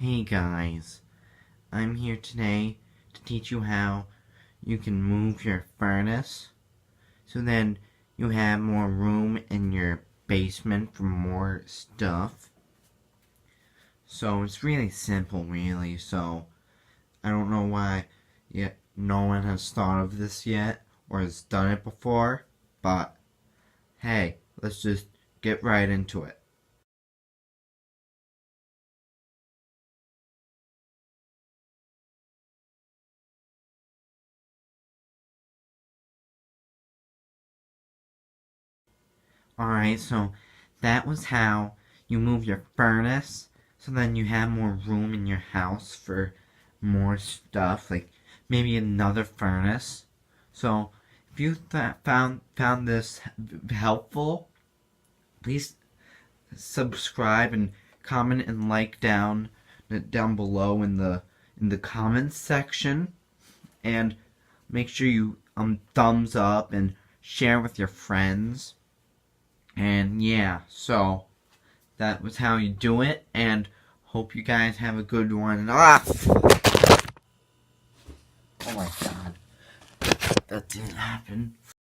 Hey guys, I'm here today to teach you how you can move your furnace so then you have more room in your basement for more stuff. So it's really simple really, so I don't know why yet no one has thought of this yet or has done it before, but hey, let's just get right into it. Alright, so that was how you move your furnace so then you have more room in your house for more stuff, like maybe another furnace. So if you found this helpful, please subscribe and comment and like down below in the comments section, and make sure you thumbs up and share with your friends. And yeah, so that was how you do it, and hope you guys have a good one. Ah! Oh my god. That didn't happen.